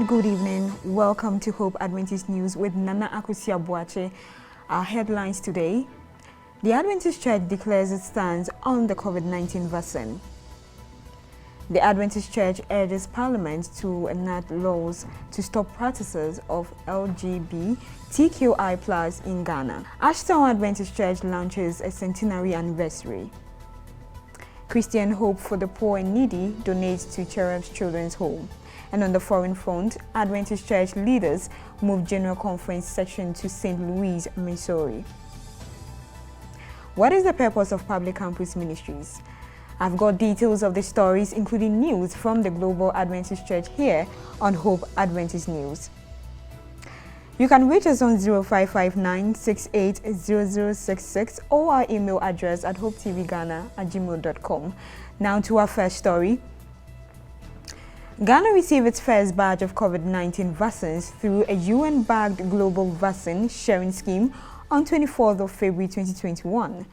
Good evening. Welcome to Hope Adventist News with Nana Akusia Boache. Our headlines today: the Adventist Church declares its stance on the COVID-19 vaccine. The Adventist Church urges Parliament to enact laws to stop practices of LGBTQI+ in Ghana. Ashton Adventist Church launches a centenary anniversary. Christian Hope for the Poor and Needy donates to Cherub's Children's Home. And on the foreign front, Adventist Church leaders move General Conference section to St. Louis, Missouri. What is the purpose of public campus ministries? I've got details of the stories, including news from the Global Adventist Church here on Hope Adventist News. You can reach us on 0559-680066 or our email address at hopetvghana@gmail.com. Now to our first story. Ghana received its first batch of COVID-19 vaccines through a UN-backed global vaccine sharing scheme on 24th of February 2021.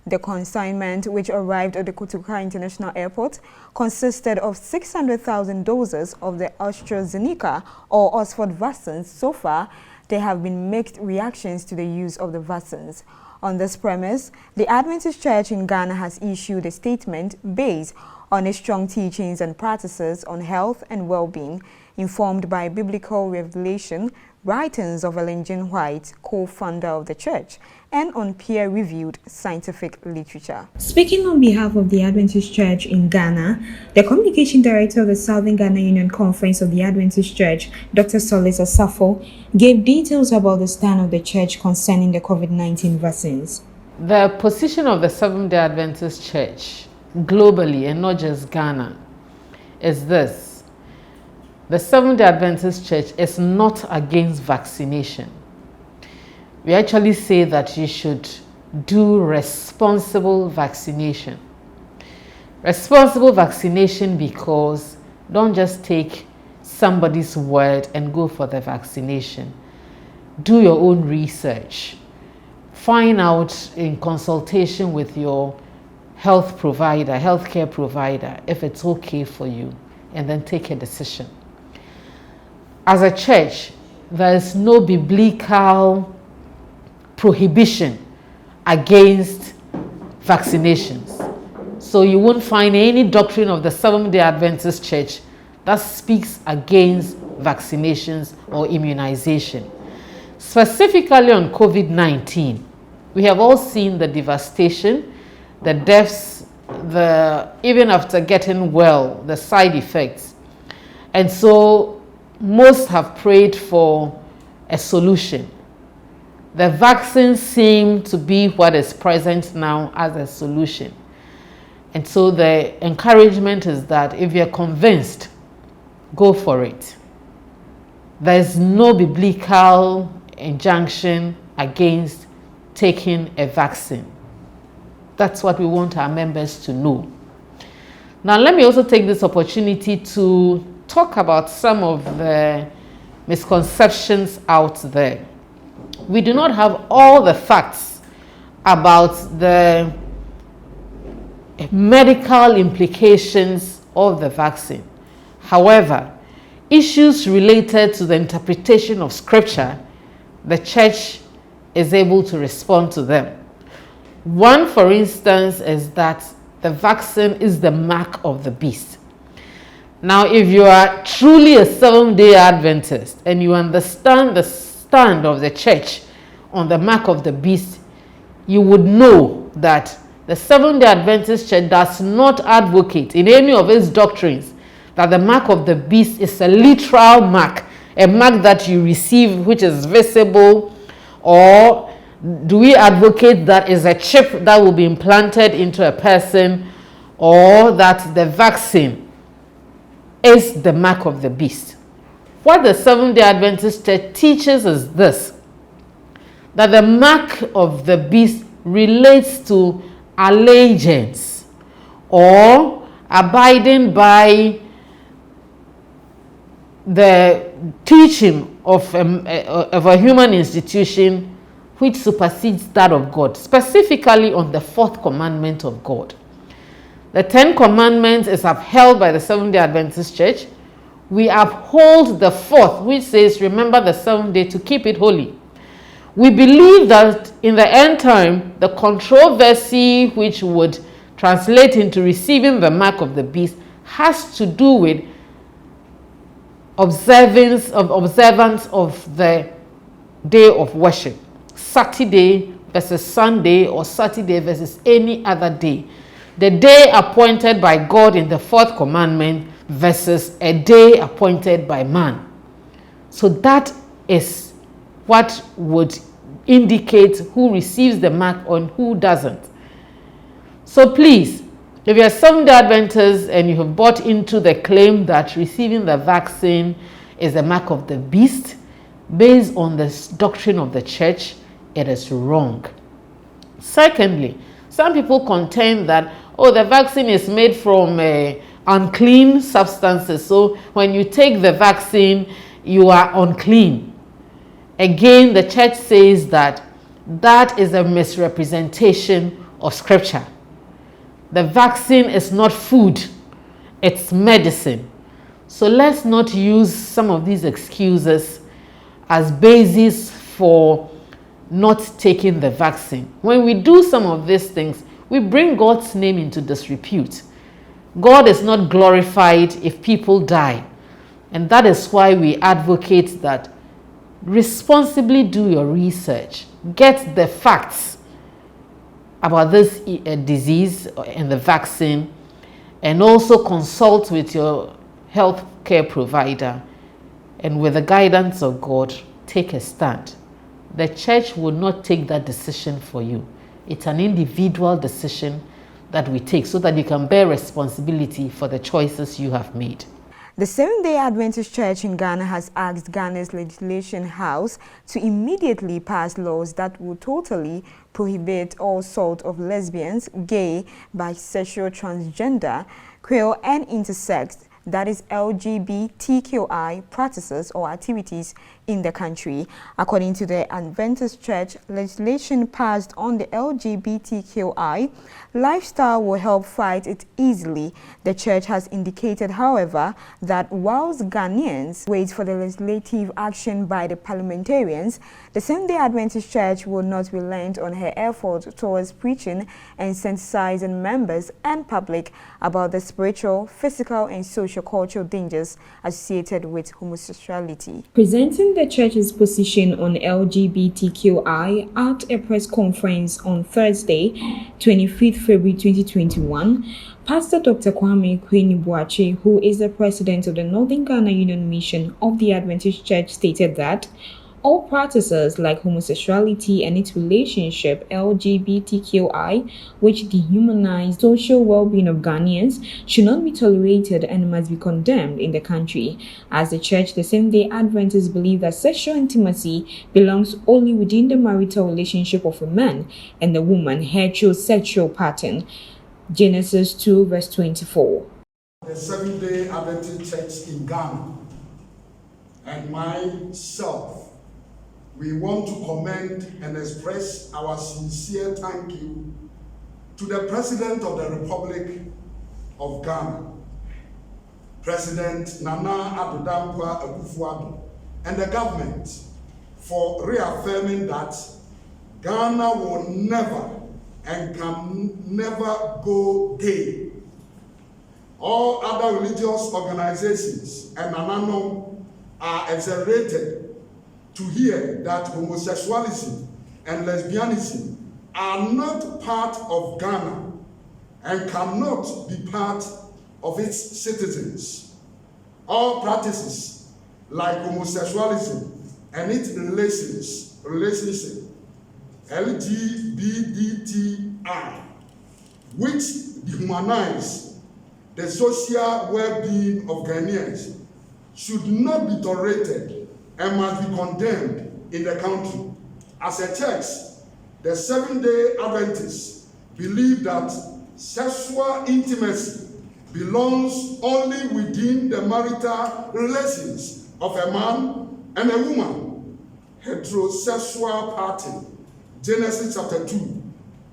The consignment, which arrived at the Kotoka International Airport, consisted of 600,000 doses of the AstraZeneca or Oxford vaccines. So far, there have been mixed reactions to the use of the vaccines. On this premise, the Adventist Church in Ghana has issued a statement based on its strong teachings and practices on health and well-being, informed by biblical revelation, writings of Ellen G. White, co-founder of the church, and on peer-reviewed scientific literature. Speaking on behalf of the Adventist Church in Ghana, the Communication Director of the Southern Ghana Union Conference of the Adventist Church, Dr. Solis Asafo, gave details about the stand of the church concerning the COVID-19 vaccines. The position of the Seventh-day Adventist Church globally, and not just Ghana, is this: the Seventh-day Adventist Church is not against vaccination. We actually say that you should do responsible vaccination. Responsible vaccination because don't just take somebody's word and go for the vaccination. Do your own research. Find out in consultation with your healthcare provider, if it's okay for you, and then take a decision. As a church, there is no biblical prohibition against vaccinations. So you won't find any doctrine of the Seventh-day Adventist Church that speaks against vaccinations or immunization. Specifically on COVID-19, we have all seen the devastation, the deaths, even after getting well, the side effects. And so most have prayed for a solution. The vaccines seem to be what is present now as a solution. And so the encouragement is that if you're convinced, go for it. There's no biblical injunction against taking a vaccine. That's what we want our members to know. Now, let me also take this opportunity to talk about some of the misconceptions out there. We do not have all the facts about the medical implications of the vaccine. However, issues related to the interpretation of Scripture, the church is able to respond to them. One, for instance, is that the vaccine is the mark of the beast. Now, if you are truly a Seventh-day Adventist and you understand the stand of the church on the mark of the beast, you would know that the Seventh-day Adventist Church does not advocate in any of its doctrines that the mark of the beast is a literal mark, a mark that you receive which is visible, or do we advocate that is a chip that will be implanted into a person, or that the vaccine is the mark of the beast? What the Seventh-day Adventist Church teaches is this: that the mark of the beast relates to allegiance or abiding by the teaching of a human institution which supersedes that of God, specifically on the fourth commandment of God. The 10 Commandments is upheld by the Seventh-day Adventist Church, We uphold the fourth, which says, remember the seventh day to keep it holy. We believe that in the end time, the controversy which would translate into receiving the mark of the beast has to do with observance of the day of worship. Saturday versus Sunday, or Saturday versus any other day. The day appointed by God in the fourth commandment versus a day appointed by man. So that is what would indicate who receives the mark and who doesn't. So please, if you're a Seventh-day Adventist and you have bought into the claim that receiving the vaccine is the mark of the beast, based on the doctrine of the church, it is wrong. Secondly, some people contend that, the vaccine is made from unclean substances. So when you take the vaccine, you are unclean. Again, the church says that is a misrepresentation of scripture. The vaccine is not food, it's medicine. So let's not use some of these excuses as basis for not taking the vaccine. When we do some of these things, we bring God's name into disrepute. God is not glorified if people die. And that is why we advocate that responsibly do your research. Get the facts about this disease and the vaccine, and also consult with your health care provider, and with the guidance of God, take a stand. The church will not take that decision for you. It's an individual decision that we take so that you can bear responsibility for the choices you have made. The Seventh-day Adventist Church in Ghana has asked Ghana's Legislation House to immediately pass laws that will totally prohibit all sort of lesbians, gay, bisexual, transgender, queer and intersex, that is LGBTQI, practices or activities in the country. According to the Adventist Church, legislation passed on the LGBTQI lifestyle will help fight it easily. The church has indicated, however, that whilst Ghanaians wait for the legislative action by the parliamentarians, the Seventh-day Adventist Church will not relent on her effort towards preaching and sensitizing members and public about the spiritual, physical and socio-cultural dangers associated with homosexuality. Presenting the church's position on LGBTQI at a press conference on Thursday, 25th February 2021, Pastor Dr. Kwame Kweni-Boakye, who is the president of the Northern Ghana Union Mission of the Adventist Church, stated that all practices like homosexuality and its relationship LGBTQI, which dehumanize social well-being of Ghanaians, should not be tolerated and must be condemned in the country. As the church, the Seventh-day Adventists believe that sexual intimacy belongs only within the marital relationship of a man and a woman, heterosexual pattern. Genesis 2 verse 24. The Seventh-day Adventist Church in Ghana and myself, we want to commend and express our sincere thank you to the President of the Republic of Ghana, President Nana Addo Dankwa Akufo-Addo, and the government for reaffirming that Ghana will never and can never go gay. All other religious organizations and Ananom are exhilarated to hear that homosexuality and lesbianism are not part of Ghana and cannot be part of its citizens. All practices like homosexuality and its relationship, LGBTI, which dehumanize the social well-being of Ghanaians, should not be tolerated and must be condemned in the country. As a church, the Seventh-day Adventists believe that sexual intimacy belongs only within the marital relations of a man and a woman, heterosexual pattern. Genesis chapter 2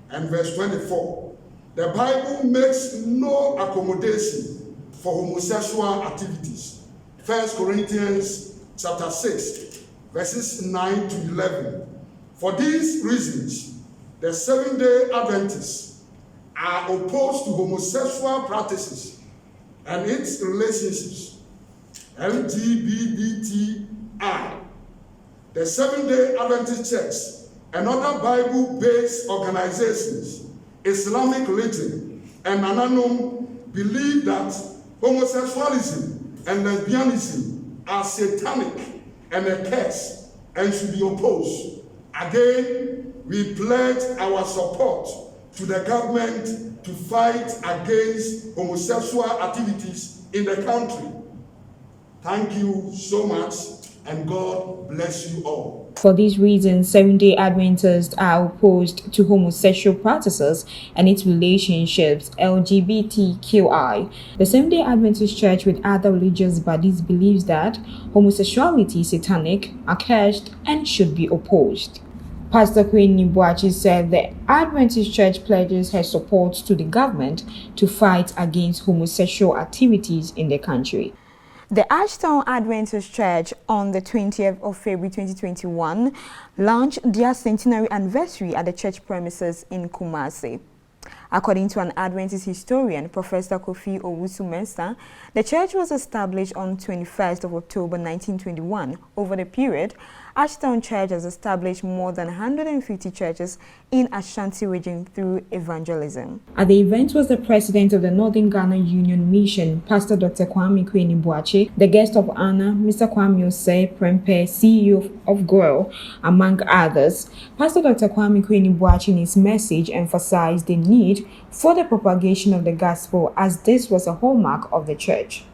and verse 24. The Bible makes no accommodation for homosexual activities. 1 Corinthians chapter 6, verses 9 to 11. For these reasons, the Seventh-day Adventists are opposed to homosexual practices and its relationships, LGBTI. The Seventh-day Adventist Church and other Bible-based organizations, Islamic religion, and Ananum believe that homosexualism and lesbianism are satanic and a curse and should be opposed. Again, we pledge our support to the government to fight against homosexual activities in the country. Thank you so much, and God bless you all. For these reasons, Seventh-day Adventists are opposed to homosexual practices and its relationships, LGBTQI. The Seventh-day Adventist Church, with other religious bodies, believes that homosexuality is satanic, accursed, and should be opposed. Pastor Queen Nibuachi said the Adventist Church pledges her support to the government to fight against homosexual activities in the country. The Ashtown Adventist Church on the 20th of February 2021 launched their centenary anniversary at the church premises in Kumasi. According to an Adventist historian, Professor Kofi Owusu-Mensah, the church was established on 21st of October 1921. Over the period, Ashtown Church has established more than 150 churches in Ashanti region through evangelism. At the event was the president of the Northern Ghana Union Mission, Pastor Dr. Kwame Nibuachi, the guest of honor, Mr. Kwame Osei Prempe, CEO of GROW, among others. Pastor Dr. Kwame Nibuachi in his message emphasized the need for the propagation of the gospel, as this was a hallmark of the church.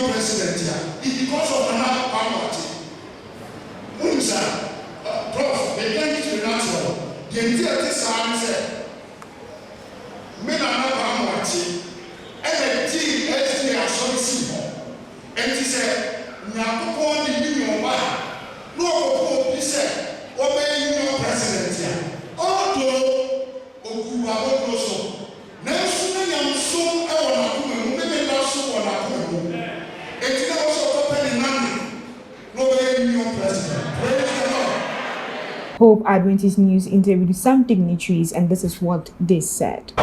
President here is because of another poverty. Prof, they get to the natural. The entire time said, men are not poverty, and the team ST are so simple. And he said, Napo the union bar, no, he said, obey union president here. Although Okuba also, Nelson and so Hope Adventist News interviewed some dignitaries, and this is what they said.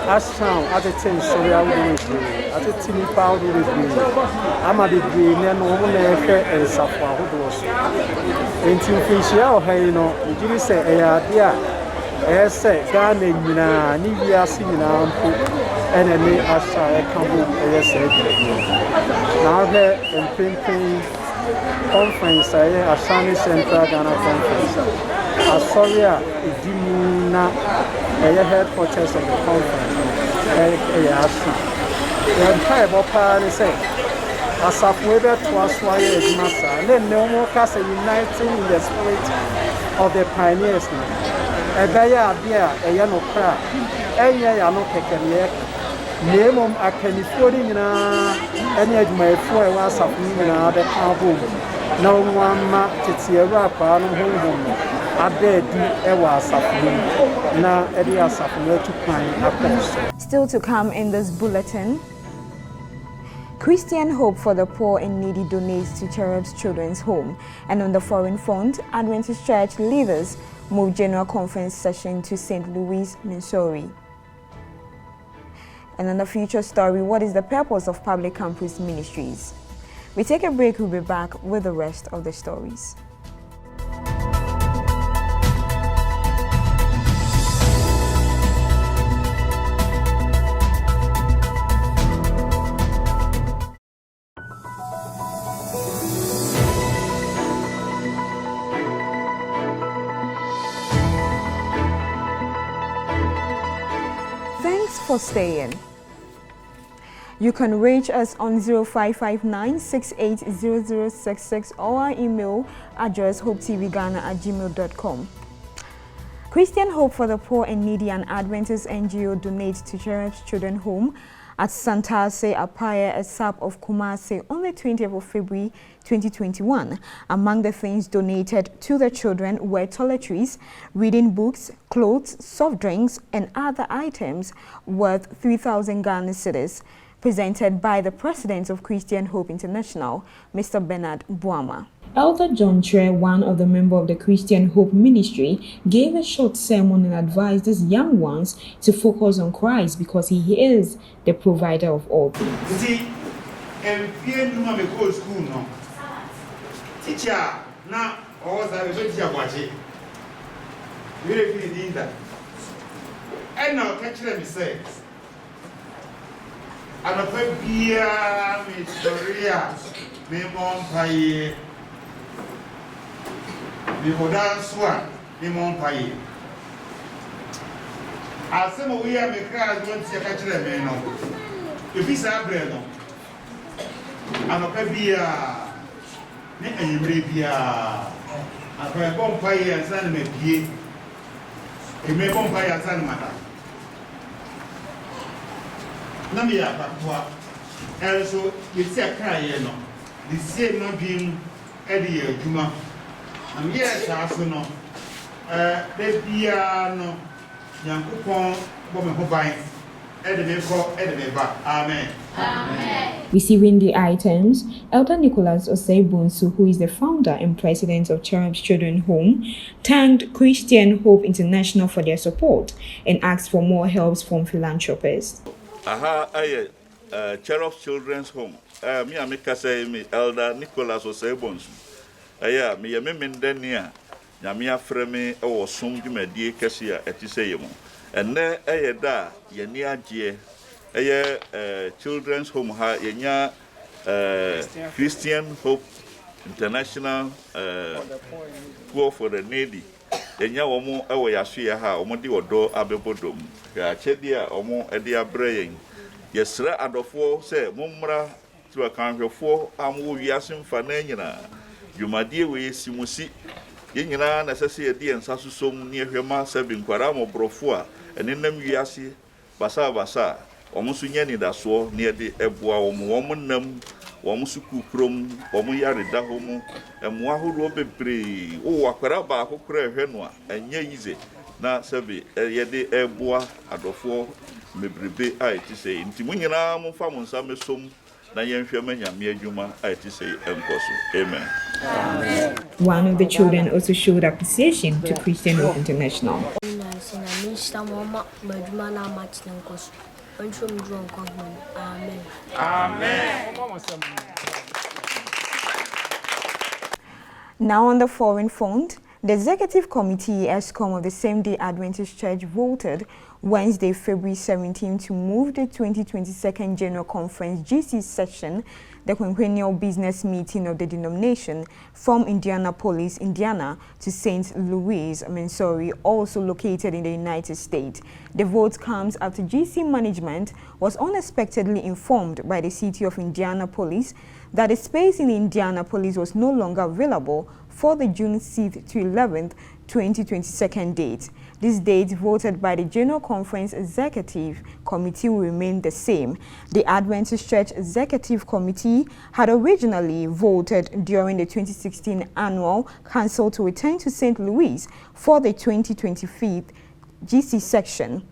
Ashtown at the 10 so we are doing at the team power with me. I'm at the green and woman and Safa who was until Fisher, hey, no, you say, dear, I say, Ghana, Nivea, Sina, and a name Ashtown, I come now here in Pimping conference, Ashani Central Ghana conference. Asoria, Dimuna, headquarters of the conference. The entire Bopani said, as a weather to us, why is Massa, then no more cast uniting in the spirit of the pioneers. A Baya, a Yano crab, a Yano Kekaniak, Nemum, a Canifodina, any of my 4 hours of Nina, the Kaboom. No one marked a rapper, no home. Still to come in this bulletin, Christian Hope for the Poor and Needy donates to Cherub's Children's Home, and on the foreign front, Adventist Church leaders move General Conference session to St. Louis, Missouri. And on the future story, what is the purpose of public campus ministries? We take a break, we'll be back with the rest of the stories. Thanks for staying. You can reach us on 0559-680066 or our email address hopetvghana@gmail.com. Christian Hope for the Poor and Needy, an Adventist NGO, donates to Cherub's Children's Home at Santase Apaya, a sub of Kumasi, on the 20th of February 2021. Among the things donated to the children were toiletries, reading books, clothes, soft drinks, and other items worth 3,000 Ghana cedis, presented by the president of Christian Hope International, Mr. Bernard Buama. Elder John Tre, one of the members of the Christian Hope Ministry, gave a short sermon and advised these young ones to focus on Christ because He is the provider of all things. See, if you do not go to school, no teacher, now all that we teacher watch it. We really need that. And now catch them say, I'm a beer, Miss Korea, me mom pay. We go down swan, we won't pay. As some of we have a car, don't see a catcher, no. If he's a bread, I'm a baby, and you may be a vampire and son may be a may vampire and son matter. Namia, but and so it's a cry, no. The same not being Eddie Juma. And yes, I know. The piano, young coupon, woman who buy Amen. Amen. Receiving the items, Elder Nicholas Osei-Bonsu, who is the founder and president of Cherub's Children's Home, thanked Christian Hope International for their support and asked for more help from philanthropists. Cherub's Children's Home. Me and me say me Elder Nicholas Osei-Bonsu. Me mendenia nyamia freme o som dwumadie kese a etise yemo enne da yeni agye Children's Home ha yenya Christian Hope International Poor for the Needy yenya womo ewo yaso ha womo de odo abebodom ya chedi a womo ede abrayen yesra adofo se mommra to akanhwefo amwo wiase mfa na nyina Jumadie we simusi yenyina na sese yedi ensasosom ne ehwema sabi nkwara mobrofo a enenam wiase basa omusu nyani daso ne yedi eboa womnam womusu kukrom womu yareda homu emu ahoro bebre wo akwara ba akokora ehweno a enya yize na sabi yedi eboa adofo mebrebe a etise nti munyina momfa monsa mesom na yenhwema nyame adwuma a etise enkoso. Amen. One of the children also showed appreciation to Christian Hope International. Amen. Now on the foreign front, the Executive Committee ESCOM of the Same-Day Adventist Church voted Wednesday, February 17, to move the 2022 General Conference GC session, the quinquennial business meeting of the denomination, from Indianapolis, Indiana, to St. Louis, Missouri, also located in the United States. The vote comes after GC management was unexpectedly informed by the city of Indianapolis that the space in Indianapolis was no longer available for the June 6th to 11th, 2022 date. This date voted by the General Conference Executive Committee will remain the same. The Adventist Church Executive Committee had originally voted during the 2016 annual council to return to St. Louis for the 2025 GC section.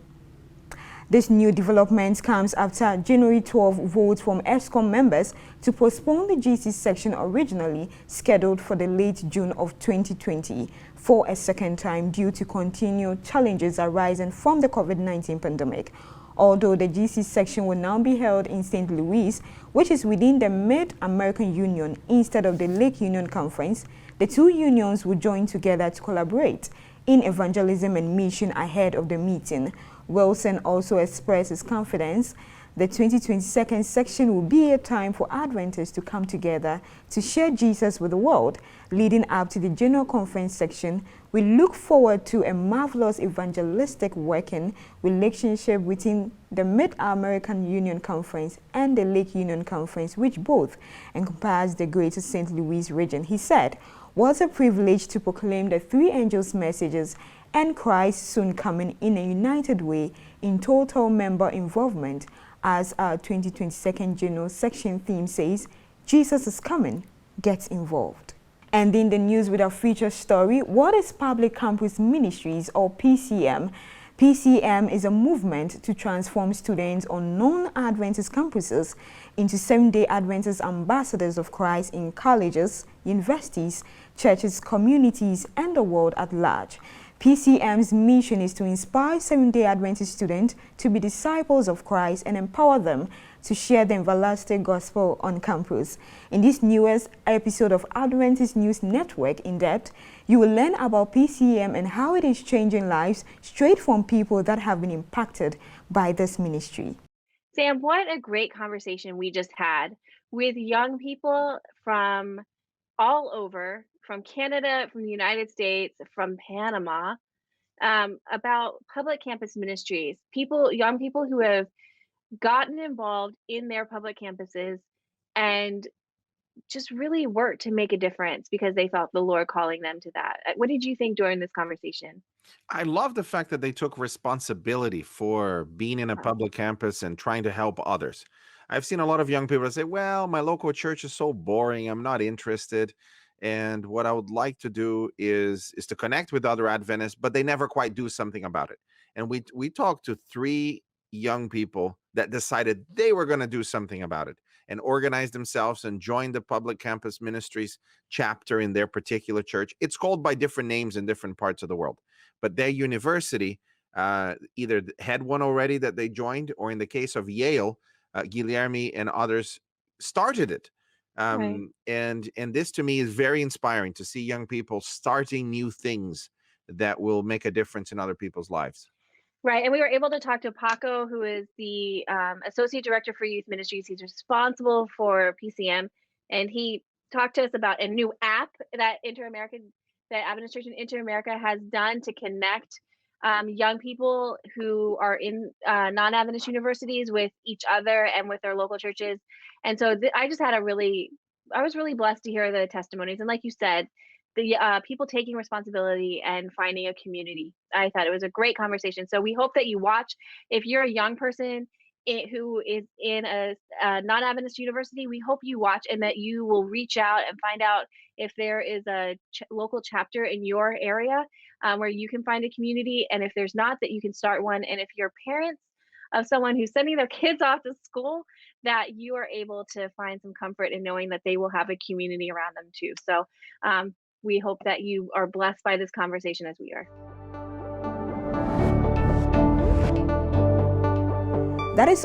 This new development comes after January 12 votes from ESCOM members to postpone the GC section originally scheduled for the late June of 2020 for a second time due to continued challenges arising from the COVID-19 pandemic. Although the GC section will now be held in St. Louis, which is within the Mid-American Union instead of the Lake Union Conference, the two unions will join together to collaborate in evangelism and mission ahead of the meeting. Wilson also expressed his confidence the 2022 section will be a time for Adventists to come together to share Jesus with the world. Leading up to the General Conference section, we look forward to a marvelous evangelistic working relationship between the Mid-American Union Conference and the Lake Union Conference, which both encompass the greater St. Louis region. He said, "What a privilege to proclaim the three angels' messages and Christ's soon coming in a united way in total member involvement, as our 2022 General Section theme says, Jesus is coming, get involved. And in the news with our feature story, what is Public Campus Ministries, or PCM? PCM is a movement to transform students on non-Adventist campuses into Seventh-day Adventist ambassadors of Christ in colleges, universities, churches, communities, and the world at large. PCM's mission is to inspire Seventh-day Adventist students to be disciples of Christ and empower them to share the everlasting gospel on campus. In this newest episode of Adventist News Network In Depth, you will learn about PCM and how it is changing lives straight from people that have been impacted by this ministry. Sam, what a great conversation we just had with young people from all over, from Canada, from the United States, from Panama, about public campus ministries. Young people who have gotten involved in their public campuses and just really worked to make a difference because they felt the Lord calling them to that. What did you think during this conversation? I love the fact that they took responsibility for being in a public campus and trying to help others. I've seen a lot of young people say, well, my local church is so boring, I'm not interested. And what I would like to do is to connect with other Adventists, but they never quite do something about it. And we talked to 3 young people that decided they were going to do something about it and organized themselves and joined the public campus ministries chapter in their particular church. It's called by different names in different parts of the world, but their university either had one already that they joined, or in the case of Yale, Guilherme and others started it. Right. And this to me is very inspiring, to see young people starting new things that will make a difference in other people's lives. Right. And we were able to talk to Paco, who is the Associate Director for Youth Ministries. He's responsible for PCM. And he talked to us about a new app that Administration Inter-America has done to connect young people who are in non-Adventist universities with each other and with their local churches. And so I was really blessed to hear the testimonies. And like you said, the people taking responsibility and finding a community. I thought it was a great conversation. So we hope that you watch. If you're a young person who is in a non-Adventist university, we hope you watch and that you will reach out and find out if there is a local chapter in your area where you can find a community. And if there's not, that you can start one. And if you're parents of someone who's sending their kids off to school, that you are able to find some comfort in knowing that they will have a community around them too. So we hope that you are blessed by this conversation as we are. That is